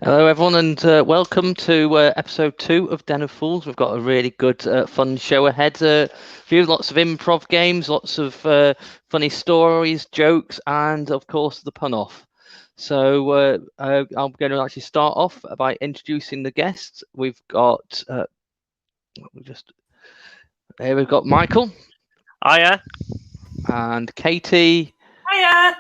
Hello, everyone, and welcome to episode 2 of Den of Fools. We've got a really good, fun show ahead for you. Lots of improv games, lots of funny stories, jokes, and of course the pun off. So I'm going to actually start off by introducing the guests. We've got we've got Michael. Hiya. And Katie. Hiya.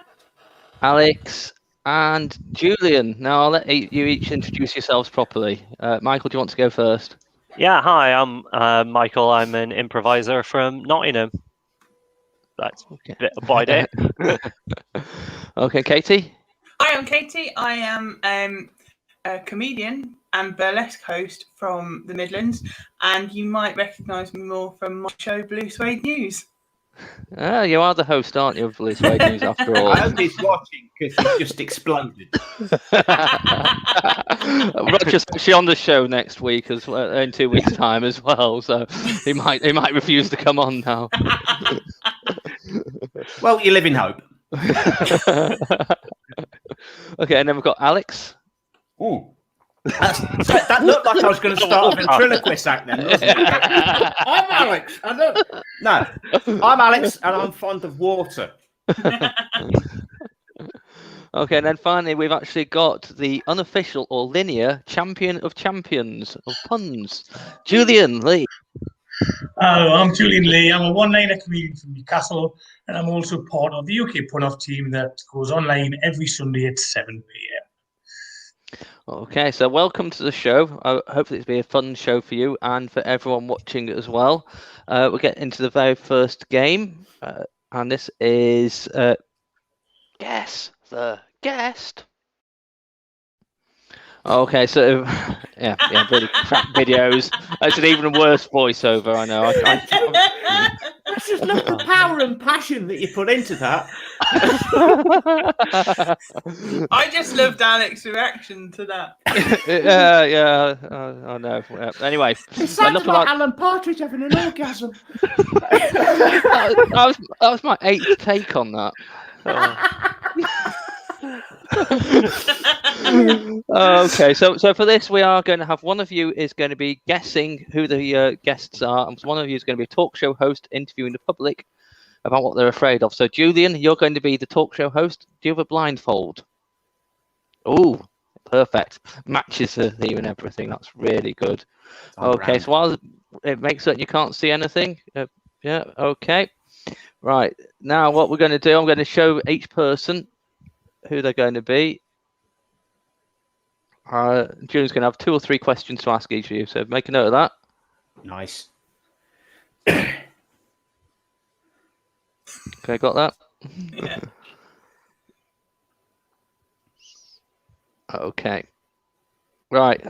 Alex. And Julian. Now I'll let you each introduce yourselves properly. Michael, do you want to go first? Yeah, hi, I'm Michael. I'm an improviser from Nottingham. That's a bit about it. Okay, Katie? Hi, I'm Katie. I am a comedian and burlesque host from the Midlands, and you might recognise me more from my show Blue Suede News. You are the host, aren't you, of Blue Suede News, after all? I hope he's watching, because he just exploded. Roger's actually on the show next week, in 2 weeks' time as well, so he might refuse to come on now. Well, you live in hope. Okay, and then we've got Alex. Ooh. That looked like I was going to start a ventriloquist act then, doesn't it? I'm Alex. No, I'm Alex, and I'm fond of water. Okay, and then finally we've actually got the unofficial or linear champion of champions of puns, Julian Lee. Hello, I'm Julian Lee. I'm a one-liner comedian from Newcastle, and I'm also part of the UK pun-off team that goes online every Sunday at 7 p.m. Okay, so welcome to the show. Hopefully it'll be a fun show for you and for everyone watching as well. We'll get into the very first game, and this is Guess the Guest. Okay, so yeah, really crap videos. That's an even worse voiceover, I know. I just love the power and passion that you put into that. I just loved Alex's reaction to that. I know. Anyway, It sounded like Alan Partridge having an orgasm. that was my 8th take on that. Okay, so for this we are going to have one of you is going to be guessing who the guests are, and one of you is going to be a talk show host interviewing the public about what they're afraid of. So Julian, you're going to be the talk show host. Do you have a blindfold? Oh, perfect. Matches the theme and everything. That's really good. Okay, so while it makes certain you can't see anything. Yeah, okay. Right, now what we're going to do, I'm going to show each person who they're going to be. Julian's going to have 2 or 3 questions to ask each of you, so make a note of that. Nice. Okay, got that? Yeah. Okay. Right.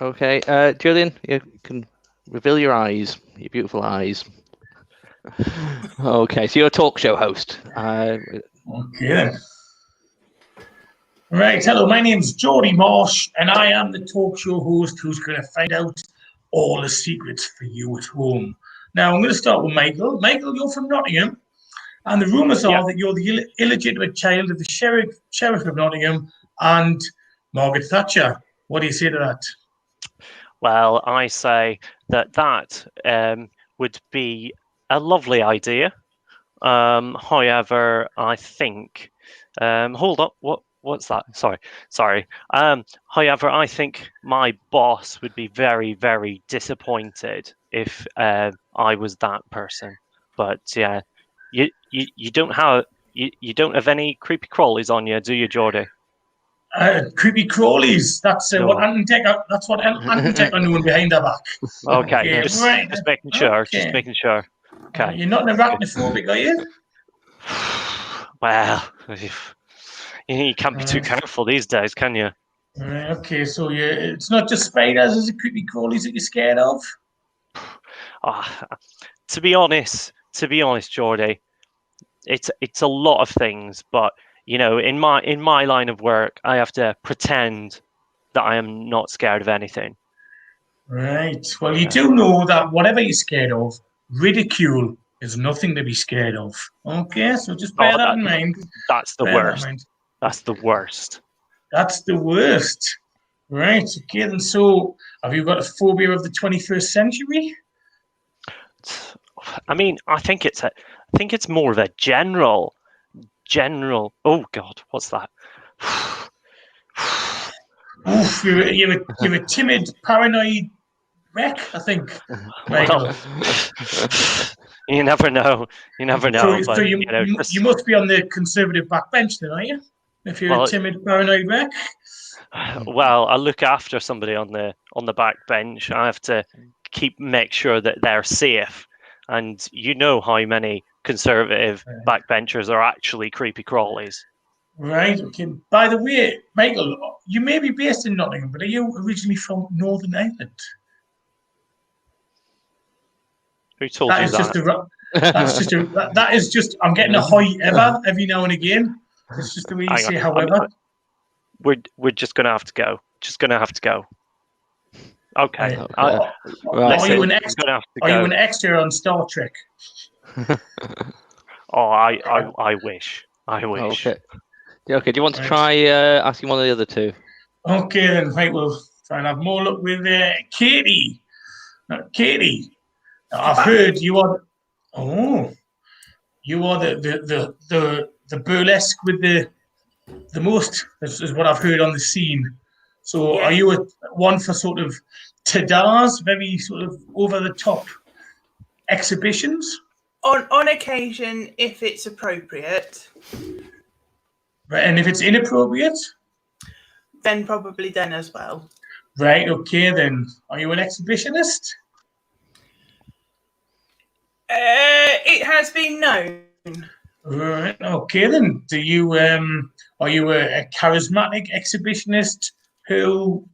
Okay, Julian, you can reveal your eyes, your beautiful eyes. Okay, so you're a talk show host. Okay then. Right, hello, my name's Geordie Marsh, and I am the talk show host who's going to find out all the secrets for you at home. Now, I'm going to start with Michael. Michael, you're from Nottingham, and the rumours are that you're the illegitimate child of the Sheriff of Nottingham and Margaret Thatcher. What do you say to that? Well, I say that would be a lovely idea. However, I think... hold up, what's that? Sorry. However, I think my boss would be very, very disappointed if I was that person. But yeah, you don't have any creepy crawlies on you, do you, Geordie? Creepy crawlies. That's No. what Anton Tech are doing behind our back. Okay, right. just making sure. Okay. Just making sure. Okay. You're not an arachnophobic, are you? Well, you can't be too careful these days, can you? Okay, so it's not just spiders, it's the creepy crawlies that you're scared of? To be honest, Geordie, it's a lot of things, but you know, in my line of work, I have to pretend that I am not scared of anything. Right. Well, you do know that whatever you're scared of, ridicule is nothing to be scared of. Okay, so just bear that in mind. That's the worst. That's the worst. That's the worst. Right. Okay. Then, so have you got a phobia of the 21st century? I mean, I think it's more of a general. Oh God, what's that? Oof, you're a timid, paranoid wreck, I think, Michael. You never know. You never know. So But you must be on the conservative backbench then, aren't you? If you're a timid, paranoid wreck. Well, I look after somebody on the back bench. I have to make sure that they're safe. And you know how many conservative backbenchers are actually creepy crawlies. Right. Okay. By the way, Michael, you may be based in Nottingham, but are you originally from Northern Ireland? Who told you that? That is just. I'm getting a high every now and again. It's just the way you say. However, we're just gonna have to go. Okay. Are you an extra on Star Trek? Oh, I wish. Okay. Do you want to try asking one of the other two? Okay, then. Right, we'll try and have more luck with Katie. Katie, I've heard you are. You are the burlesque with the most. Is what I've heard on the scene. So, Are you one for sort of Tadars, very sort of over the top exhibitions? On occasion, if it's appropriate. Right, and if it's inappropriate? Then probably then as well. Right, okay then. Are you an exhibitionist? It has been known. Right, okay then. Are you a charismatic exhibitionist who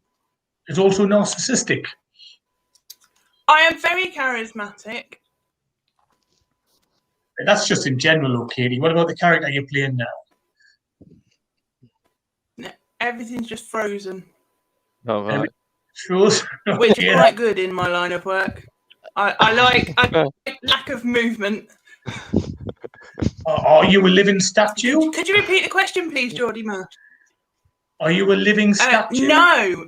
is also narcissistic? I am very charismatic. That's just in general, Katie. What about the character you're playing now? Everything's just frozen. Oh, right. Frozen. Which is quite good in my line of work. I like lack of movement. Are you a living statue? Could you repeat the question, please, Geordie Marsh? Are you a living statue? No.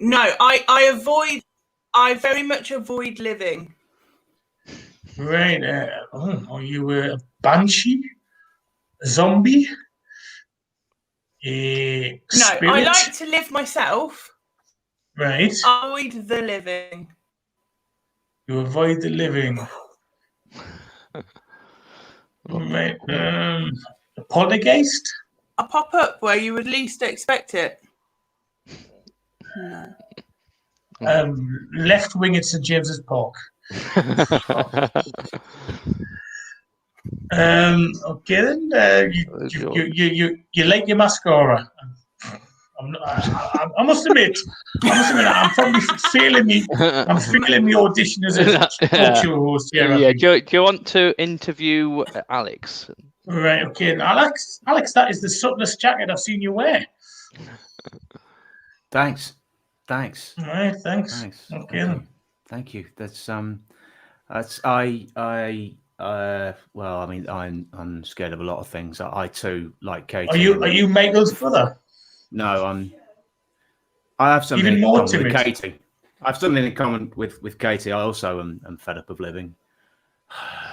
I very much avoid living. Right. Are you a banshee? A zombie? A spirit? No, I like to live myself. Right. Avoid the living. You avoid the living. Right. A poltergeist? A pop up where you would least expect it. No. Left wing at St James's Park. Okay then. You like your mascara. I must admit, I'm probably failing me. I'm failing the audition as a talk show host here. Yeah. Do you want to interview Alex? Right. Okay. And Alex, that is the subtlest jacket I've seen you wear. Thanks. All right. Thanks. Okay. Then. Thank you. That's well, I mean, I'm scared of a lot of things. I too like Katie. Are you Michael's brother? No, I have something even in more common timid. with Katie. I have something in common with Katie. I also am fed up of living.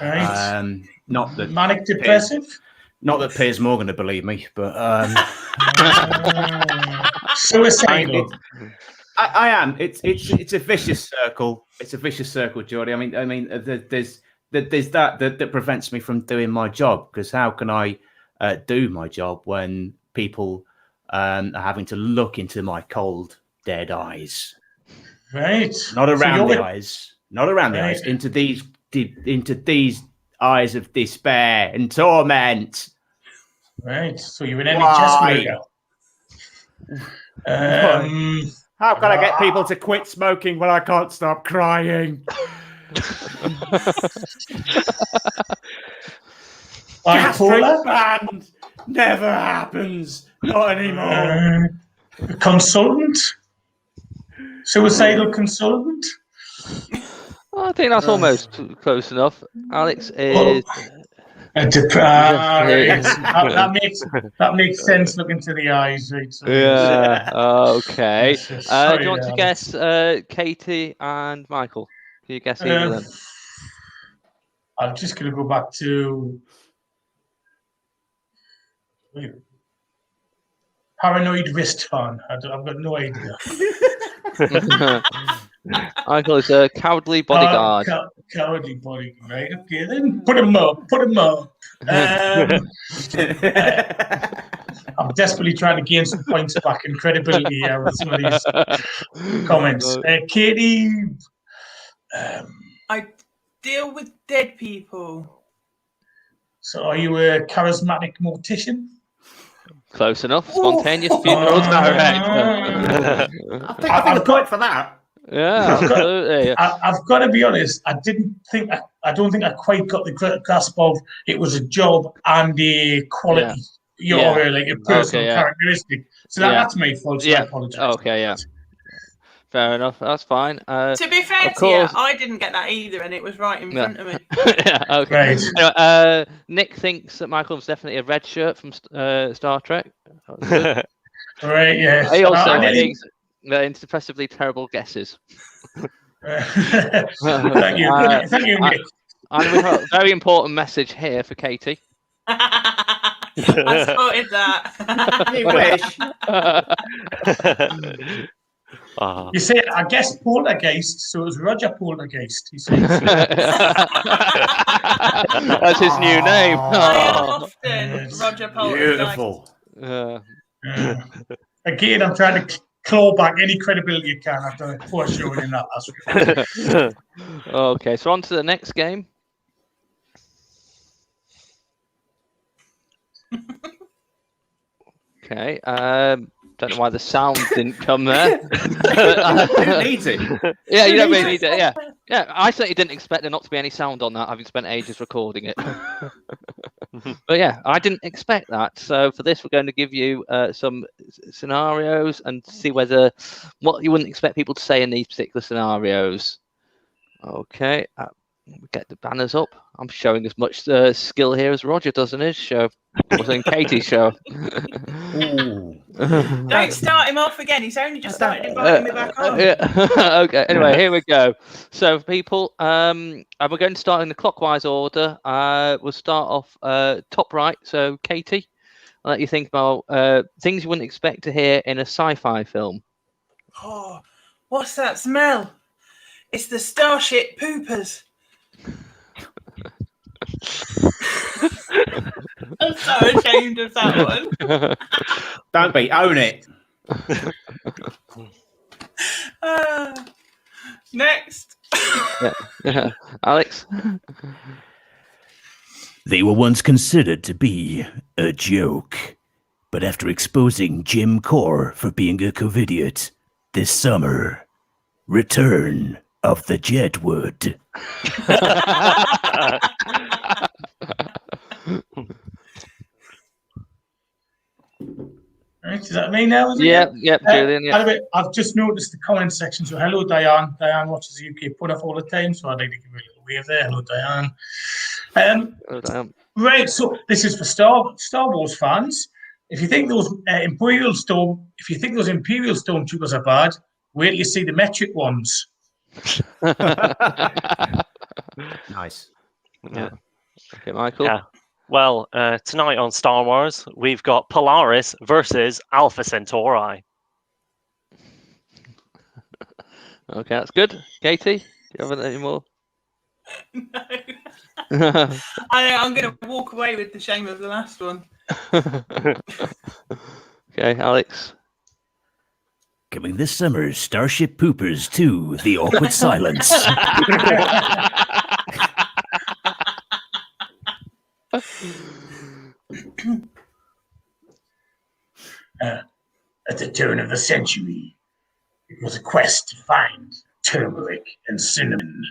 Right. Not that manic depressive. Not that Piers Morgan to believe me, but suicidal. I am. It's a vicious circle. It's a vicious circle, Geordie. I mean, there's that prevents me from doing my job, because how can I do my job when people are having to look into my cold, dead eyes? Right. Not around the eyes. Not around the eyes. Into these eyes of despair and torment. Right. So you're an NHS worker. How can I get people to quit smoking when I can't stop crying? Gastric band never happens. Not anymore. Consultant? Suicidal consultant? I think that's almost close enough. Alex is That makes sense. Look into the eyes, right? So Yeah. Okay. yes, yes. Do Sorry, you want to Alex. guess Katie and Michael? Can you guess either of them? I'm just going to go back to paranoid wrist fan. I've got no idea. Michael is a cowardly bodyguard. Cowardly bodyguard. Right. Okay, then put him up. I'm desperately trying to gain some points back and credibility here with some of these comments. Katie. I deal with dead people. So are you a charismatic mortician? Close enough. Spontaneous funeral director. I think a point for that. Yeah, absolutely. I've got to be honest. I don't think I quite got the grasp of it was a job and a quality, or like a personal characteristic. So that's my fault. So I apologize. Okay, yeah. Fair enough. That's fine. To be fair to you, I didn't get that either, and it was right in front of me. Yeah, okay. Right. Anyway, Nick thinks that Michael's definitely a red shirt from Star Trek. Right. Yes. He also thinks they're impressively terrible guesses. Thank you. Thank you, Nick. And we've got a very important message here for Katie. I spotted that. You wish. You say, I guess Poltergeist, so it was Roger Poltergeist, he says. That's his new name. I am often Roger Poltergeist. Beautiful. Again, I'm trying to claw back any credibility you can after a poor showing in that last week. Okay, so on to the next game. Okay, don't know why the sound didn't come there. Who needs it? Yeah, you don't really need it. Yeah, I certainly didn't expect there not to be any sound on that, having spent ages recording it. But yeah, I didn't expect that. So for this, we're going to give you some scenarios and see what you wouldn't expect people to say in these particular scenarios. Okay, get the banners up. I'm showing as much skill here as Roger does in his show. Or in Katie's show. Don't start him off again. He's only just started inviting me back on. Okay, anyway, here we go. So, people, and we're going to start in the clockwise order. We'll start off top right. So, Katie, I'll let you think about things you wouldn't expect to hear in a sci-fi film. Oh, what's that smell? It's the Starship Poopers. I'm so ashamed of that one. Don't be, own it. Next. Alex? They were once considered to be a joke, but after exposing Jim Core for being a covidiot this summer, return of the Jetwood. Right, is that me now? Yep, Julian. By the way, I've just noticed the comment section. So, hello, Diane. Diane watches the UK put off all the time, so I'd like to give you a little wave there. Hello, Diane. Right, so this is for Star Wars fans. If you think those Imperial Stormtroopers are bad, wait till you see the metric ones. Nice. Yeah. Okay, Michael. Yeah. Well, tonight on Star Wars, we've got Polaris versus Alpha Centauri. Okay, that's good. Katie, do you have any more? No. I'm going to walk away with the shame of the last one. Okay, Alex. Coming this summer, Starship Poopers 2, The Awkward Silence. At the turn of the century, it was a quest to find turmeric and cinnamon.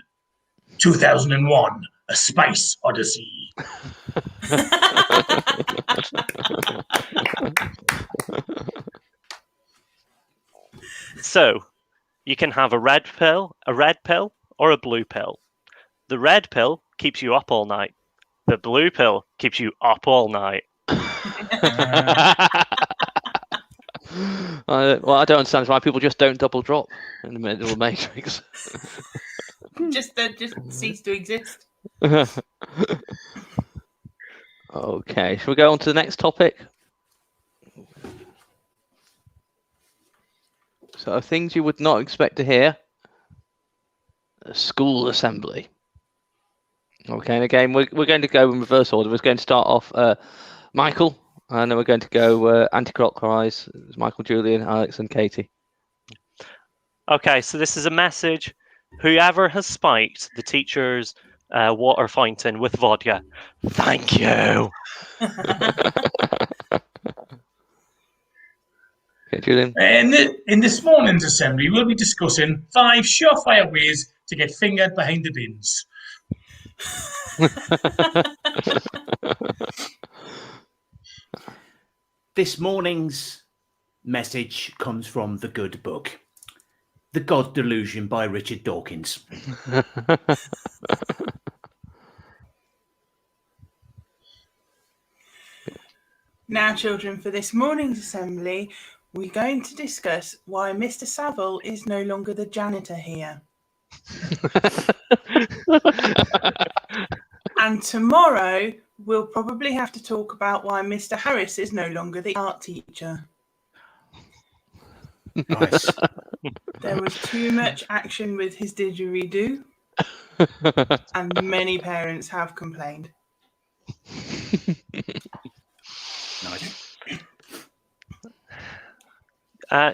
2001, A Spice Odyssey. So, you can have a red pill, or a blue pill. The red pill keeps you up all night. The blue pill keeps you up all night. Well, I don't understand why people just don't double drop in the middle of the Matrix. just cease to exist. Okay, shall we go on to the next topic? So, things you would not expect to hear. A school assembly. Okay, and again, we're going to go in reverse order. We're going to start off Michael, and then we're going to go anti-clockwise. It's Michael, Julian, Alex, and Katie. Okay, so this is a message. Whoever has spiked the teacher's water fountain with vodka, thank you. Okay, Julian. In this morning's assembly, we'll be discussing 5 surefire ways to get fingered behind the bins. This morning's message comes from the good book, The God Delusion by Richard Dawkins. Now, children, for this morning's assembly, we're going to discuss why Mr. Saville is no longer the janitor here. And tomorrow, we'll probably have to talk about why Mr. Harris is no longer the art teacher. Nice. There was too much action with his didgeridoo, and many parents have complained. Nice.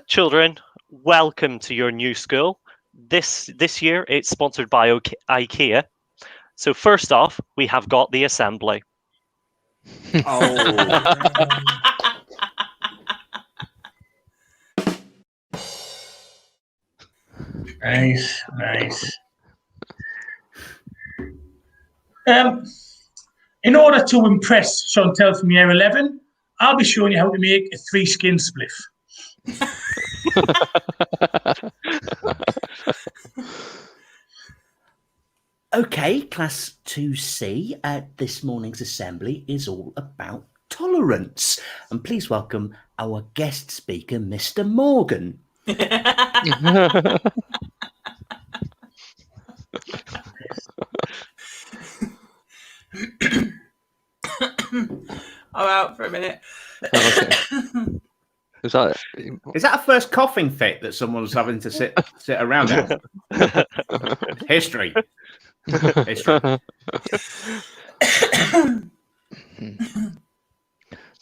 Children, welcome to your new school. This year, it's sponsored by IKEA. So first off, we have got the assembly. Oh. Nice. In order to impress Chantel from year 11, I'll be showing you how to make a 3-skin spliff. Okay, Class 2C, this morning's assembly is all about tolerance. And please welcome our guest speaker, Mr. Morgan. I'm out for a minute. Okay. Is that a first coughing fit that someone's having to sit around at? History.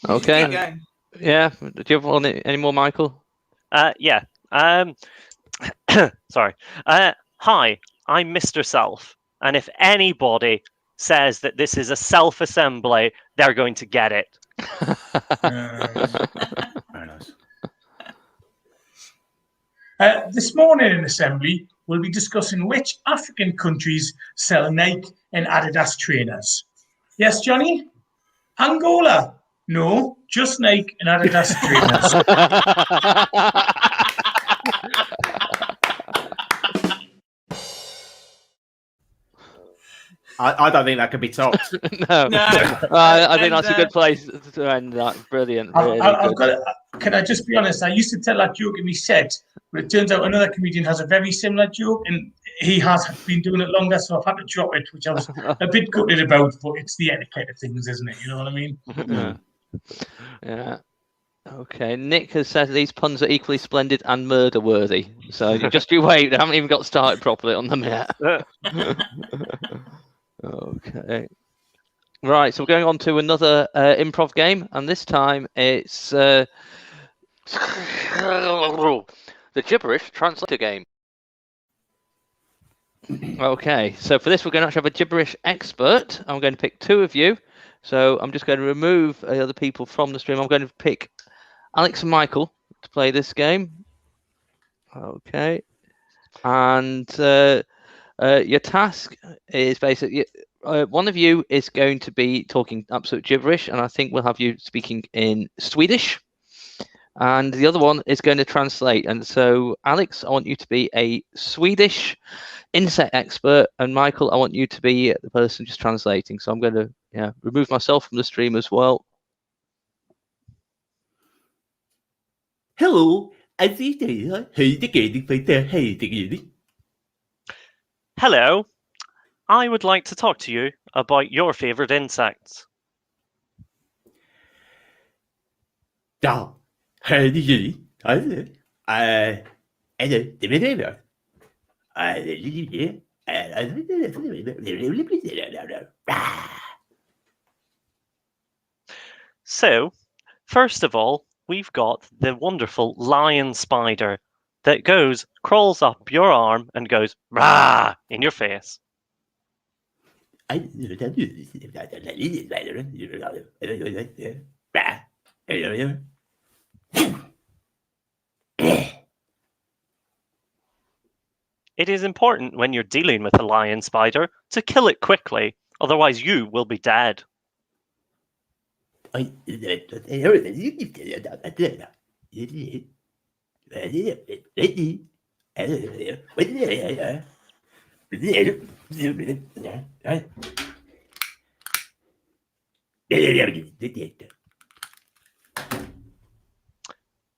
okay? Yeah. Do you have any more, Michael? Yeah. Sorry. Hi, I'm Mr. Self, and if anybody says that this is a self-assembly, they're going to get it. Very nice. This morning in assembly, we'll be discussing which African countries sell Nike and Adidas trainers. Yes, Johnny? Angola? No, just Nike and Adidas trainers. I don't think that could be topped. No. I think that's a good place to end that. Brilliant. Really good. Can I just be honest? I used to tell that joke in my set, but it turns out another comedian has a very similar joke, and he has been doing it longer, so I've had to drop it, which I was a bit gutted about, but it's the etiquette of things, isn't it? You know what I mean? Yeah. Okay. Nick has said these puns are equally splendid and murder-worthy. So just you wait. They haven't even got started properly on them yet. Okay. Right, so we're going on to another improv game, and this time it's the gibberish translator game. Okay, so for this we're going to actually have a gibberish expert. I'm going to pick 2 of you. So I'm just going to remove other people from the stream. I'm going to pick Alex and Michael to play this game. Okay. And your task is basically one of you is going to be talking absolute gibberish, and I think we'll have you speaking in Swedish. And the other one is going to translate. And so, Alex, I want you to be a Swedish insect expert, and Michael, I want you to be the person just translating. So I'm going to remove myself from the stream as well. Hello, I think Hello. I would like to talk to you about your favorite insects. So, first of all, we've got the wonderful lion spider that crawls up your arm and goes rah in your face. It is important when you're dealing with a lion spider to kill it quickly, otherwise you will be dead.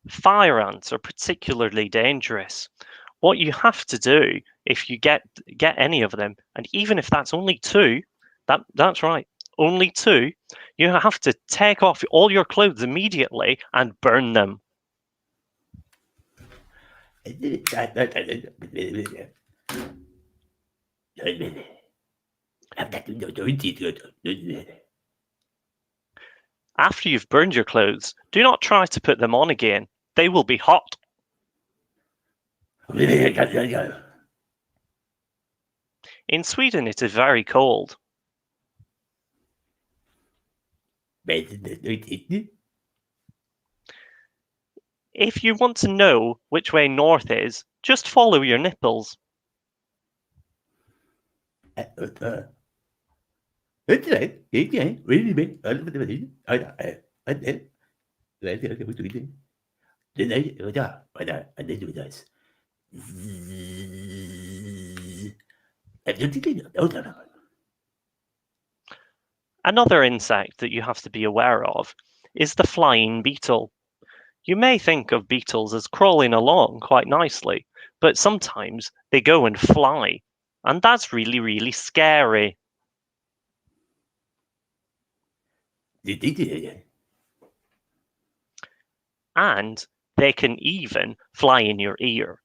Fire ants are particularly dangerous. What you have to do if you get any of them, and even if that's only two, that's right, only two, you have to take off all your clothes immediately and burn them. After you've burned your clothes, do not try to put them on again. They will be hot. In Sweden, it is very cold. If you want to know which way north is, just follow your nipples. Another insect that you have to be aware of is the flying beetle. You may think of beetles as crawling along quite nicely, but sometimes they go and fly, and that's really, really scary. And they can even fly in your ear.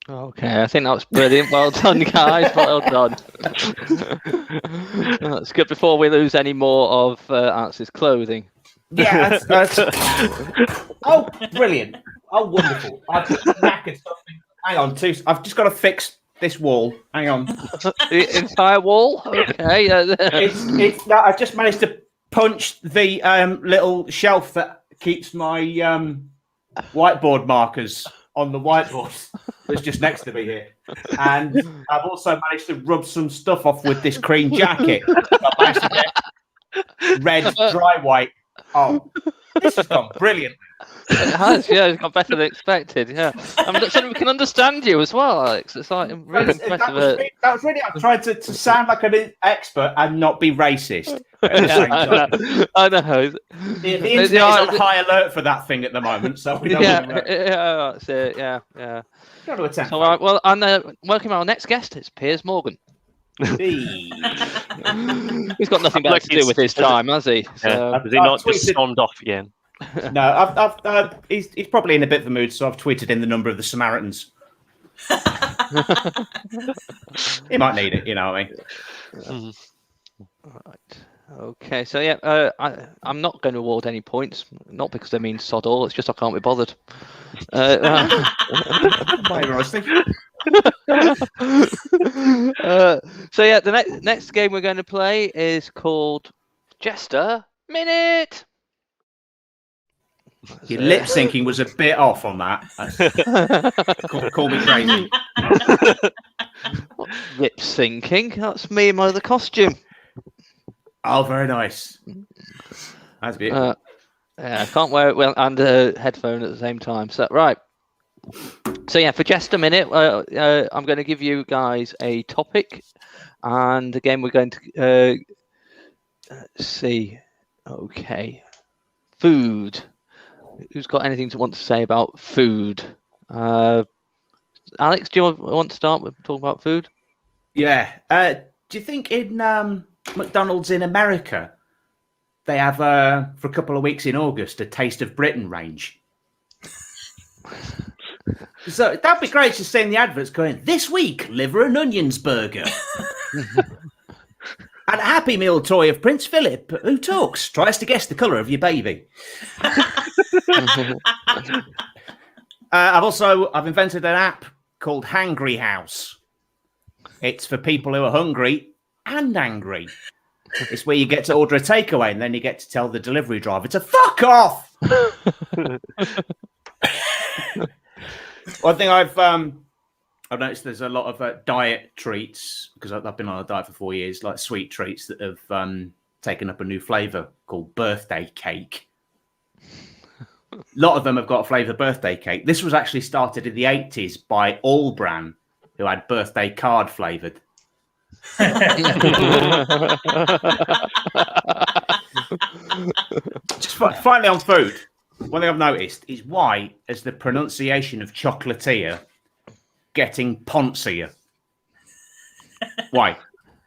Okay, I think that was brilliant. Well done, guys. Well done. That's good before we lose any more of Art's clothing. Yeah, that's... Oh, brilliant. Oh, wonderful. I've knackered something. Hang on, I've just got to fix this wall. Hang on. The entire wall? Okay. No, I've just managed to punch the little shelf that keeps my whiteboard markers on the whiteboard that's just next to me here. And I've also managed to rub some stuff off with this cream jacket. I managed to get red dry white. Oh, this has gone brilliant. It has, yeah. It's gone better than expected, yeah. I mean, so we can understand you as well, Alex. It's like really impressive. That was really. I tried to sound like an expert and not be racist at the same time. I know. The internet is on high alert for that thing at the moment, so we don't. Yeah, that's it. Yeah. Got to attempt. So, all right, well, and welcome our next guest. It's Piers Morgan. Hey. He's got nothing better to do with his time, has he? So, has he not just stormed off again? No, he's probably in a bit of a mood, so I've tweeted in the number of the Samaritans. He might need it, you know what I mean? Right. Okay, so yeah, I'm not going to award any points, not because I mean sod all, it's just I can't be bothered. So yeah, the next game we're going to play is called Jester Minute. Your lip syncing was a bit off on that. Call me crazy. Lip syncing? That's me in my other costume. Oh, very nice. That's beautiful. Yeah, I can't wear it well and a headphone at the same time. So right. So yeah, for just a minute, I'm going to give you guys a topic, and again we're going to Let's see. Okay. Food. Who's got anything to want to say about food? Alex, do you want to start with talking about food? Yeah. Do you think in McDonald's in America they have for a couple of weeks in August a Taste of Britain range? So that'd be great just seeing the adverts going, this week, liver and onions burger. And a Happy Meal toy of Prince Philip, who talks, tries to guess the colour of your baby. I've invented an app called Hangry House. It's for people who are hungry and angry. It's where you get to order a takeaway and then you get to tell the delivery driver to fuck off. One thing I've noticed there's a lot of diet treats, because I've been on a diet for 4 years, like sweet treats that have taken up a new flavour called birthday cake. A lot of them have got a flavour birthday cake. This was actually started in the 80s by Allbran, who had birthday card flavoured. Just finally on food, one thing I've noticed is why is the pronunciation of chocolatier getting poncier? Why?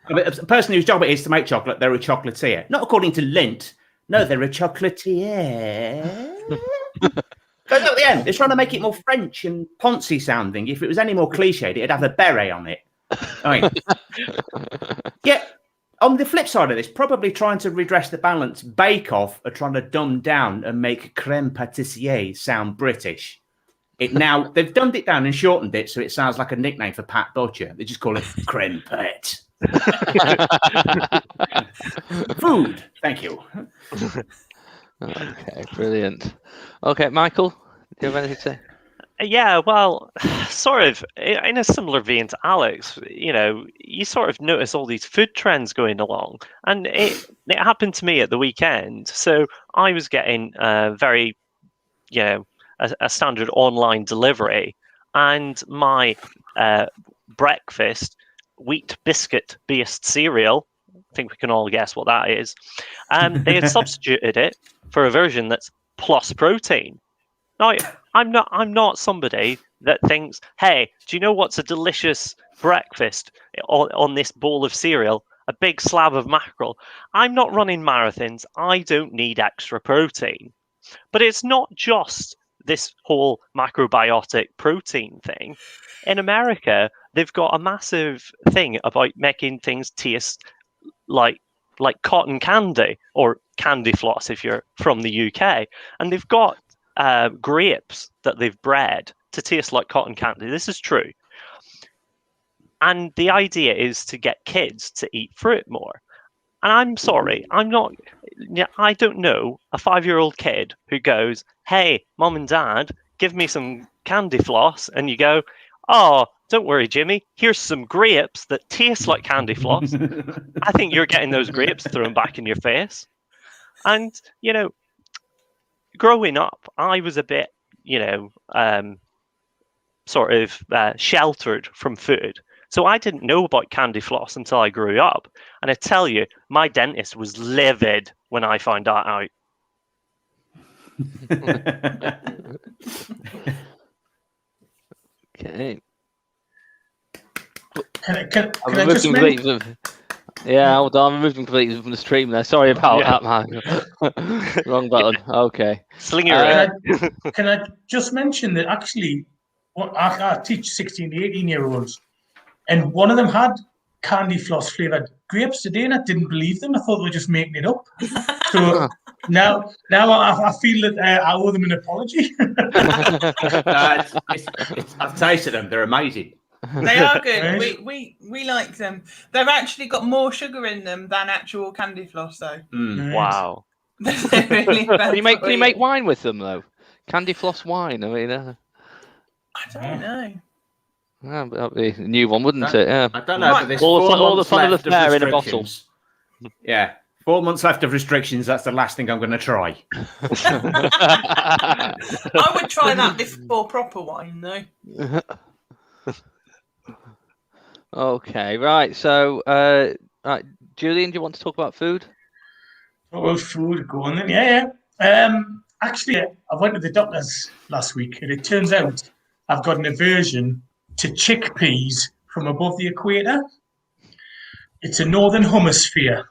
I mean, a person whose job it is to make chocolate, they're a chocolatier. Not according to Lint. No, they're a chocolatier. Goes at the end. They're trying to make it more French and poncy sounding. If it was any more cliched, it'd have a beret on it. I mean, yeah. On the flip side of this, probably trying to redress the balance, Bake Off are trying to dumb down and make creme pâtissier sound British. They've dumbed it down and shortened it so it sounds like a nickname for Pat Butcher. They just call it creme pâte. Food, thank you. Okay, brilliant. Okay, Michael, do you have anything to say? Yeah, well, sort of in a similar vein to Alex, you sort of notice all these food trends going along, and it happened to me at the weekend. So I was getting a standard online delivery, and my breakfast wheat biscuit based cereal, I think we can all guess what that is, they had substituted it for a version that's plus protein. Now, I'm not somebody that thinks, hey, do you know what's a delicious breakfast on this bowl of cereal? A big slab of mackerel. I'm not running marathons. I don't need extra protein. But it's not just this whole macrobiotic protein thing. In America, they've got a massive thing about making things taste like cotton candy or candy floss if you're from the UK. And they've got grapes that they've bred to taste like cotton candy. This is true. And the idea is to get kids to eat fruit more. And I'm sorry, I don't know a 5-year-old kid who goes, hey, mom and dad, give me some candy floss. And you go, oh, don't worry, Jimmy, here's some grapes that taste like candy floss. I think you're getting those grapes thrown back in your face. And, growing up, I was a bit, sheltered from food. So I didn't know about candy floss until I grew up. And I tell you, my dentist was livid when I found that out. Okay. Can I just Yeah, hold on. I'm removing completely from the stream there. Sorry about that, man. Wrong button. Okay. Sling your around. Can I just mention that actually, I teach 16 to 18-year-olds, and one of them had candy floss flavored grapes today, and I didn't believe them. I thought they were just making it up. So now I feel that I owe them an apology. I've tasted them. They're amazing. They are good. We like them. They've actually got more sugar in them than actual candy floss, though. Wow. Really Can you make wine with them though? Candy floss wine. I mean, I don't know. That'd be a new one, wouldn't it? Yeah. I don't know. But there's all the fun of the fair in a bottle. Yeah. 4 months left of restrictions. That's the last thing I'm going to try. I would try that before proper wine, though. Okay, right. So, right, Julian, do you want to talk about food? Oh, food, go on then. Yeah. Actually, I went to the doctor's last week, and it turns out I've got an aversion to chickpeas from above the equator. It's a northern hemisphere.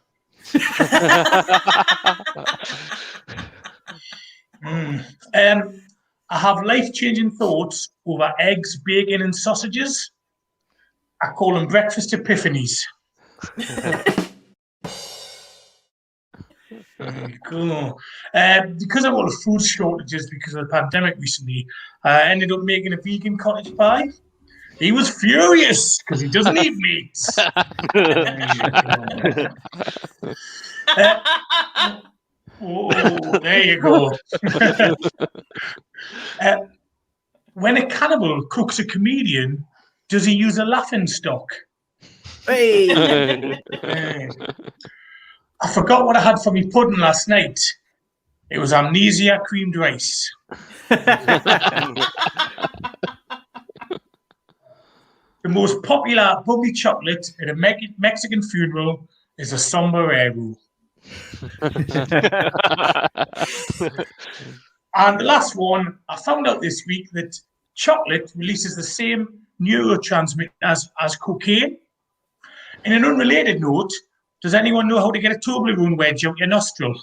I have life-changing thoughts over eggs, bacon, and sausages. I call them breakfast epiphanies. Cool. Because of all the food shortages because of the pandemic recently, I ended up making a vegan cottage pie. He was furious because he doesn't eat meat. Oh, there you go. When a cannibal cooks a comedian, does he use a laughing stock? Hey. I forgot what I had for me pudding last night. It was amnesia creamed rice. The most popular bubbly chocolate at a Mexican funeral is a sombrero. And the last one, I found out this week that chocolate releases the same neurotransmitter as cocaine. In an unrelated note, does anyone know how to get a Toblerone wedge out your nostril?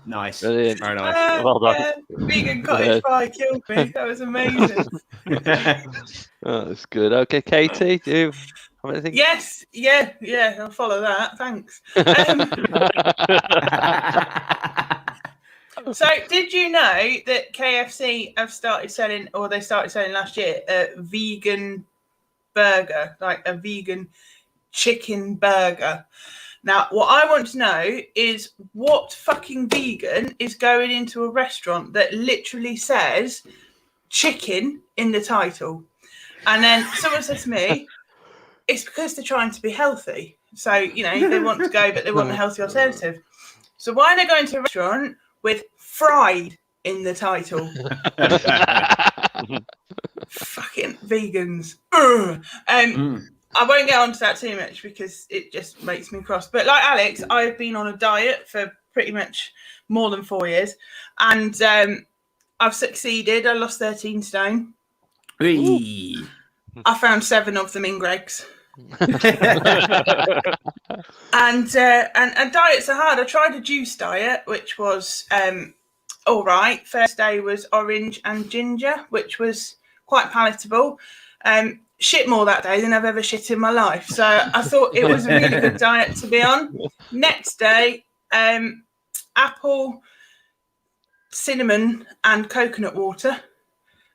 Nice. Brilliant. Very nice. Well done. Vegan cottage pie killed me. That was amazing. Oh, that's good. Okay, Katie, do you have anything? Yes, yeah, I'll follow that. Thanks. So, did you know that KFC have started selling, or they started selling last year, a vegan burger, like a vegan chicken burger? Now, what I want to know is what fucking vegan is going into a restaurant that literally says chicken in the title? And then someone said to me, it's because they're trying to be healthy. So, you know, they want to go, but they want a healthy alternative. So why are they going to a restaurant with fried in the title? Fucking vegans. I won't get onto that too much because it just makes me cross. But like Alex, I've been on a diet for pretty much more than 4 years. And I've succeeded. I lost 13 stone. Hey. I found 7 of them in Greg's. and diets are hard. I tried a juice diet, which was all right. First day was orange and ginger, which was quite palatable. Shit more that day than I've ever shit in my life. So I thought it was a really good diet to be on. Next day, apple, cinnamon, and coconut water.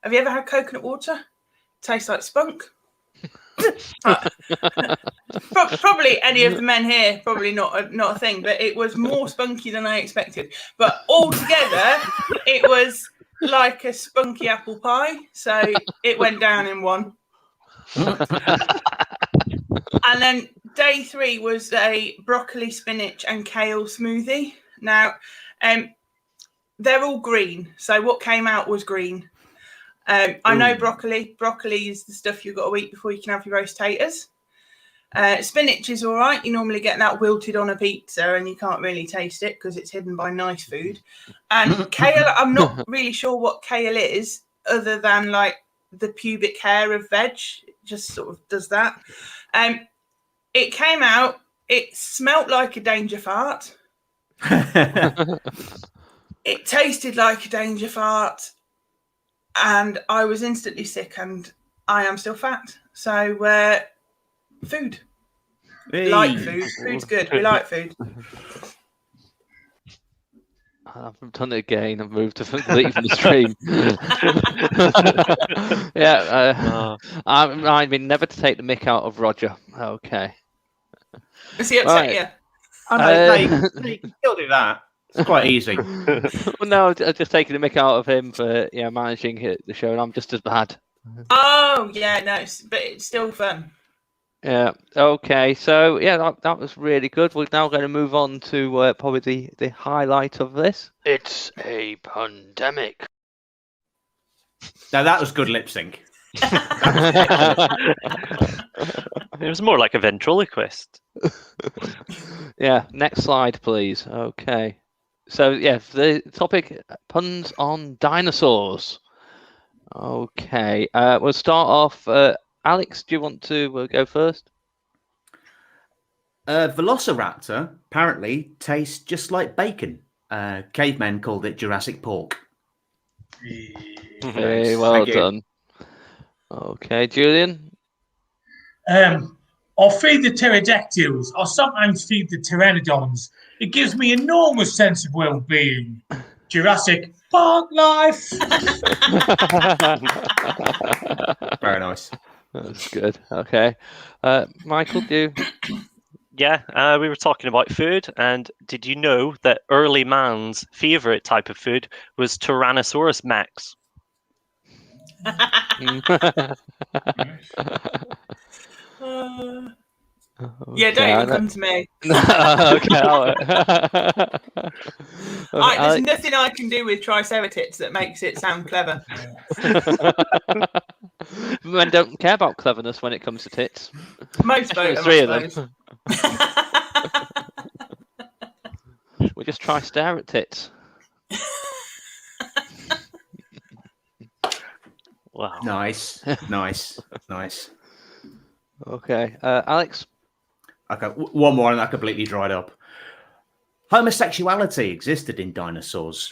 Have you ever had coconut water? Tastes like spunk. Probably any of the men here, probably not a thing, but it was more spunky than I expected. But altogether, it was like a spunky apple pie. So it went down in one. And then day 3 was a broccoli, spinach, and kale smoothie. Now, they're all green. So what came out was green. I know broccoli. Broccoli is the stuff you've got to eat before you can have your roast taters. Spinach is all right. You normally get that wilted on a pizza and you can't really taste it because it's hidden by nice food. And kale, I'm not really sure what kale is other than like the pubic hair of veg. It just sort of does that. It came out. It smelt like a danger fart. It tasted like a danger fart. And I was instantly sick, and I am still fat. So, food. Hey. Like food. Food's good. We like food. I've done it again. I've moved to leave the stream. I mean, never to take the mick out of Roger. Okay. Is he upset you? I know, you can still do that. It's quite easy. Well, no, I'm just taking the mick out of him for managing the show, and I'm just as bad. Oh yeah, no, but it's still fun. Yeah. Okay. So that was really good. We're now going to move on to probably the highlight of this. It's a pandemic. Now that was good lip sync. It was more like a ventriloquist. Yeah, next slide, please. Okay. So, yeah, the topic, puns on dinosaurs. Okay. We'll start off. Alex, do you want to go first? Velociraptor apparently tastes just like bacon. Cavemen called it Jurassic pork. Very well done. Okay, Julian? I'll feed the pterodactyls. I'll sometimes feed the pteranodons. It gives me enormous sense of well-being. Jurassic Park life. Very nice. That's good. Okay. Michael, do you? Yeah, we were talking about food, and did you know that early man's favourite type of food was Tyrannosaurus Max? Yeah, don't even come to me. Okay. There's nothing I can do with Triceratops that makes it sound clever. Men don't care about cleverness when it comes to tits. Most There's folk, three I of them. suppose. We just try stare at tits. Wow. Nice. Okay, Alex. Okay, one more and that completely dried up. Homosexuality existed in dinosaurs.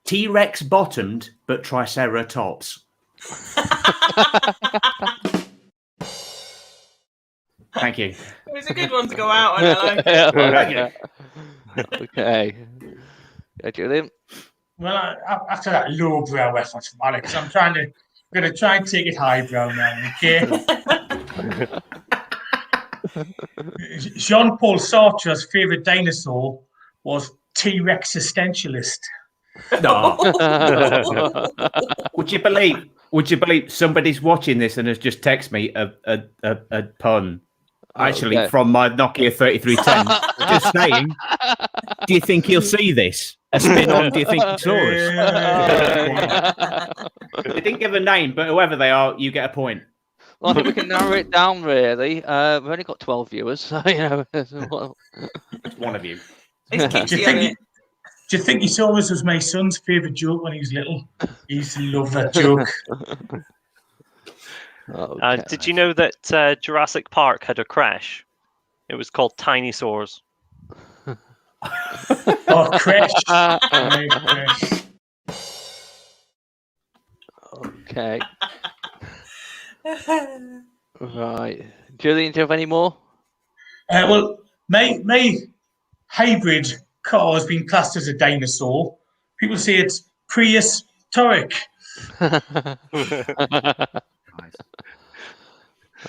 T-Rex bottomed, but Triceratops. Thank you. It was a good one to go out on, hello. Okay. Yeah, Julian. Well, after that lowbrow effort from Alex, I'm going to try and take it highbrow now, okay? Jean-Paul Sartre's favourite dinosaur was T-Rex existentialist. No. Would you believe somebody's watching this and has just texted me a pun? Actually, Okay. from my Nokia 3310, just saying, do you think he'll see this? A spin on, do you think he saw us? They didn't give a name, but whoever they are, you get a point. Well, I think we can narrow it down, really. We've only got 12 viewers, so, It's one of you. Do you think he saw us as my son's favourite joke when he was little? He used to love that joke. Okay. Did you know that Jurassic Park had a crash? It was called Tiny Sores. Oh, crash. Crash. Okay. Right. Julian, do you have any more? Well, my hybrid car has been classed as a dinosaur. People say it's prehistoric.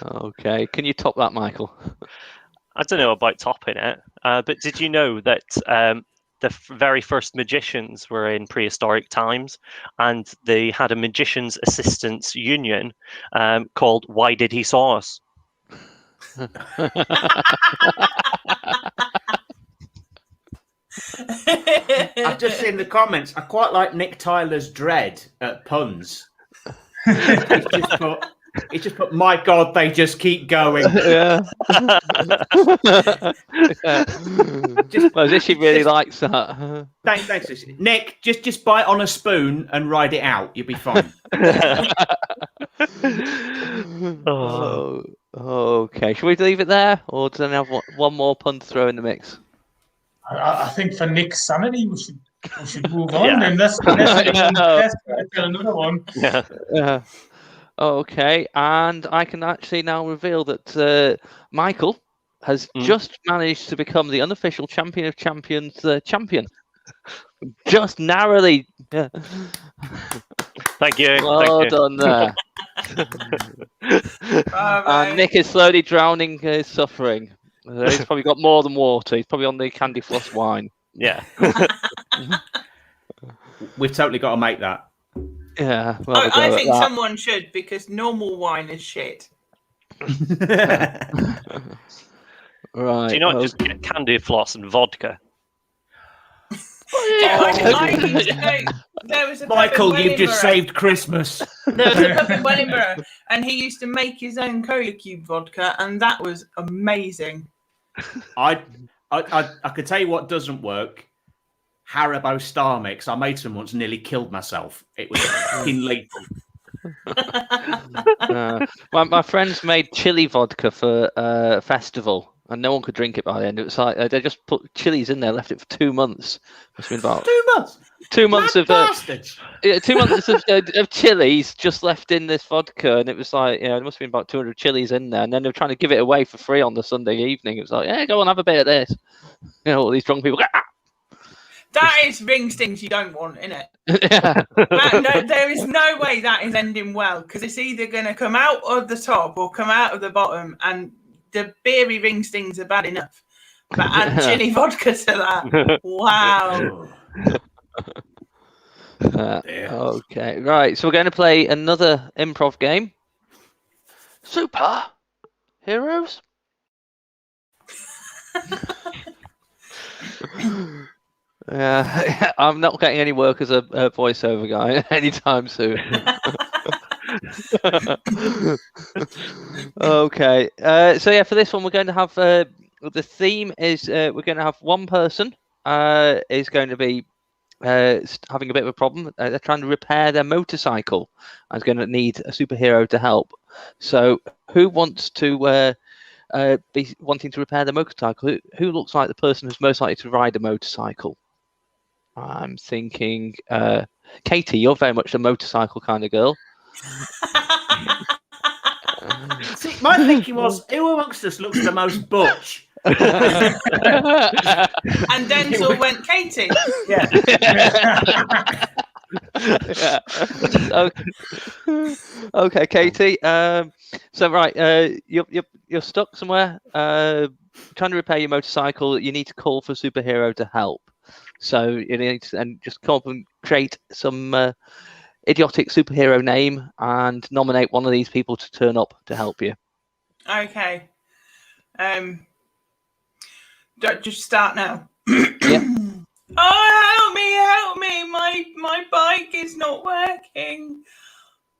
Okay. Can you top that, Michael? I don't know about topping it, but did you know that the very first magicians were in prehistoric times, and they had a magicians' assistants union called "Why Did He Saw Us?" I've just seen the comments. I quite like Nick Tyler's dread at puns. He's just put, my God, they just keep going. Yeah. Well, this she really likes that. Thanks. Nick, just bite on a spoon and ride it out. You'll be fine. Oh, okay. Should we leave it there, or does anyone have one more pun to throw in the mix? I think for Nick's sanity, we should move on. Yeah. And let's tell another one. Yeah. Okay, and I can actually now reveal that Michael has just managed to become the unofficial champion of champions champion. Just narrowly. Yeah. Thank you. Well done there. And Nick is slowly drowning his suffering. He's probably got more than water. He's probably on the candy floss wine. Yeah. We've totally got to make that. Yeah. I think someone should, because normal wine is shit. Right. Do you not just get candy floss and vodka? I used to go. There was a pub Michael, in you've just Wellingborough. saved Christmas. There was a pub in Wellingborough, and he used to make his own Cola Cube vodka, and that was amazing. I could tell you what doesn't work. Haribo Star Mix. I made some once, nearly killed myself. It was fucking lethal. My friends made chili vodka for a festival, and no one could drink it by the end. It was like they just put chilies in there, left it for 2 months. It's been about 2 months. 2 months Mad of bastards. 2 months of chilies just left in this vodka, and it was like, there must have been about 200 chilies in there. And then they were trying to give it away for free on the Sunday evening. It was like, yeah, go on, have a bit of this. All these drunk people. That is ring stings you don't want, innit? Yeah. There is no way that is ending well, because it's either going to come out of the top or come out of the bottom, and the beery ring stings are bad enough. But add chili vodka to that. Wow. Okay, right. So we're going to play another improv game. Super Heroes. I'm not getting any work as a voiceover guy anytime soon. Okay. So yeah, for this one, we're going to have the theme is we're going to have one person is going to be having a bit of a problem. They're trying to repair their motorcycle and is going to need a superhero to help. So who wants to be wanting to repair the motorcycle? Who looks like the person who's most likely to ride a motorcycle? I'm thinking, Katie, you're very much a motorcycle kind of girl. See, my thinking was, who amongst us looks the most butch? And Denzel went, Katie. Yeah. Okay, Katie. So right, you're stuck somewhere. Trying to repair your motorcycle. You need to call for a superhero to help. So you need to and just come up and create some idiotic superhero name and nominate one of these people to turn up to help you. Okay. Just start now. Yeah. Oh, help me! My bike is not working.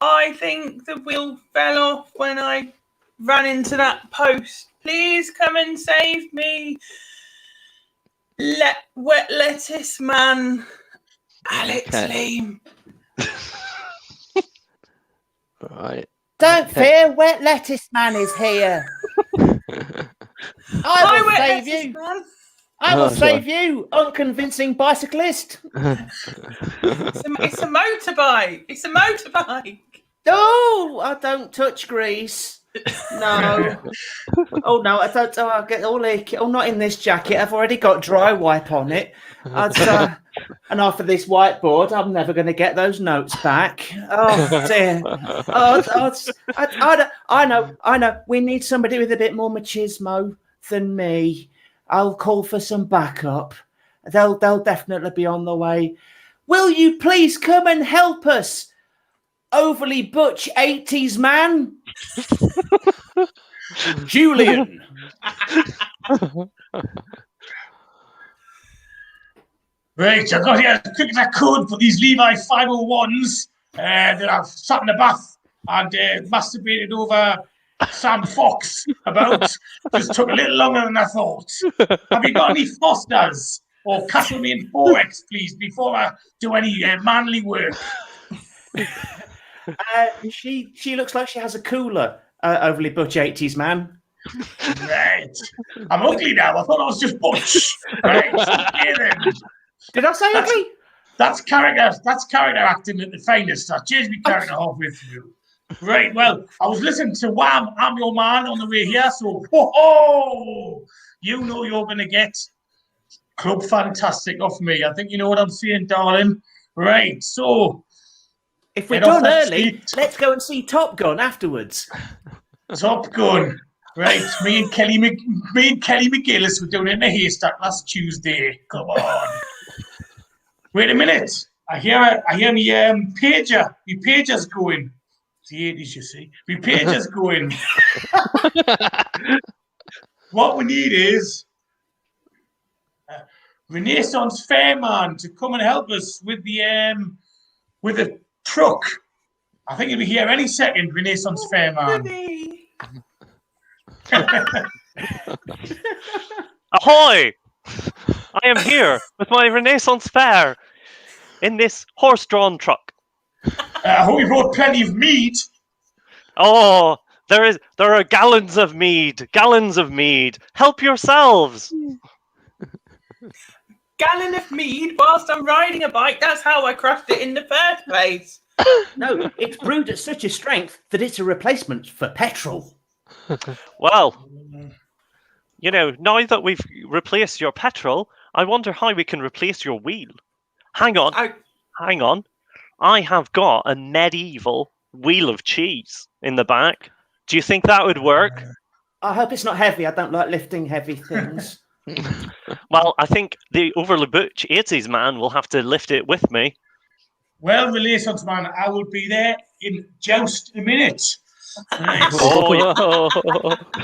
I think the wheel fell off when I ran into that post. Please come and save me. Wet lettuce man, Alex Leam. Right. Don't fear, Wet Lettuce Man is here. I will save you. Man. I will save you, unconvincing bicyclist. It's a motorbike. It's a motorbike. Oh, I don't touch grease. No. Oh no, I don't. Oh, I get all icky. Oh, not in this jacket. I've already got dry wipe on it. And after this whiteboard, I'm never going to get those notes back. Oh dear. I know. We need somebody with a bit more machismo than me. I'll call for some backup. They'll definitely be on the way. Will you please come and help us? Overly butch 80s man. Julian. Right, I got here as quick as I could for these Levi 501s that I've sat in the bath and masturbated over Sam Fox about. Just took a little longer than I thought. Have you got any Fosters or Castlemaine 4X, please, before I do any manly work? She looks like she has a cooler. Overly butch 80s man. Right. I'm ugly now. I thought I was just butch. Right. Okay, then. Did I say ugly? That's character acting at the finest. I changed my character halfway through. Right, well, I was listening to Wham! I'm Your Man on the way here, so you know you're going to get Club Fantastic off me. I think you know what I'm saying, darling. Right, so... If we're done early, let's go and see Top Gun afterwards. Top Gun. Right, me and Kelly McGillis were doing it in a haystack last Tuesday. Come on. Wait a minute. I hear me pager. My pager's going. It's the 80s, you see. My pager's going. What we need is Renaissance Fairman to come and help us with the truck. I think he'll be here any second, Renaissance Fairman. Goody. Ahoy! I am here with my Renaissance fair in this horse-drawn truck. I hope you brought plenty of meat. Oh, there are gallons of mead. Help yourselves. Gallon of mead whilst I'm riding a bike. That's how I crushed it in the first place. No, it's brewed at such a strength that it's a replacement for petrol. Well, you know, now that we've replaced your petrol, I wonder how we can replace your wheel. Hang on. I have got a medieval wheel of cheese in the back. Do you think that would work? I hope it's not heavy. I don't like lifting heavy things. Well, I think the overly butch 80s man will have to lift it with me. Well, Renaissance Man, I will be there in just a minute. Right.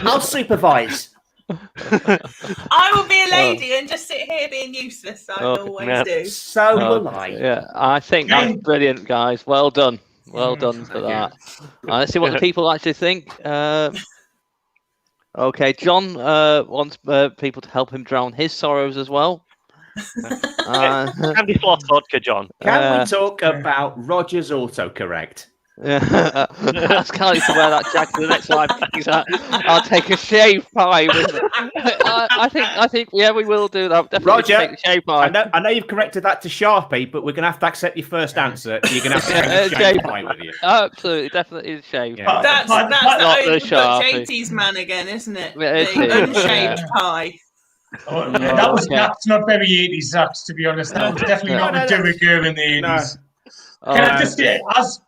I'll supervise. I will be a lady and just sit here being useless. I always do. So will I. Yeah, I think that's brilliant, guys. Well done. Well done for that. Let's see what the people actually think. Okay, John wants people to help him drown his sorrows as well. Candy floss vodka, John. Can we talk about Roger's autocorrect? That's Kelly to wear that jacket the next time. I'll take a shave pie with me. I think, yeah, we will do that. Definitely Roger, take a shave pie. I know you've corrected that to Sharpie, but we're going to have to accept your first answer. You're going to have to take a shave pie with you. Absolutely, definitely shave. Yeah. That's Not the the Sharpie. 80s man again, isn't it? It The is, unshaved pie. Oh, yeah, that's not very 80s, Zach, to be honest. That was definitely not a doing girl in the 80s. Can I just say,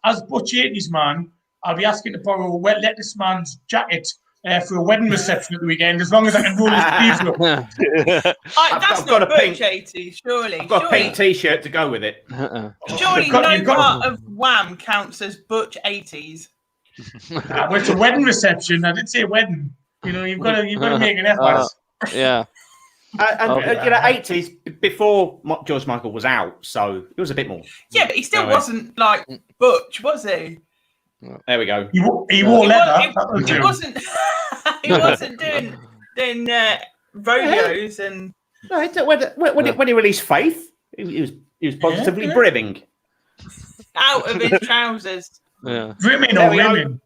as Butch 80s man, I'll be asking to borrow a lettuce man's jacket for a wedding reception at the weekend, as long as I can roll his sleeves up. That's not Butch 80s, surely. I've got a pink T-shirt to go with it. Surely no part of Wham counts as Butch 80s. Well, it's a wedding reception. I did say wedding. You know, you've got to make an effort. Yeah. You know, 80s before George Michael was out, so it was a bit more. Yeah, but he still wasn't like Butch, was he? There we go. He wore leather. He wasn't. He wasn't doing rodeos and. No, when he released Faith, he was positively brimming. Out of his trousers. Yeah. Brimming or women.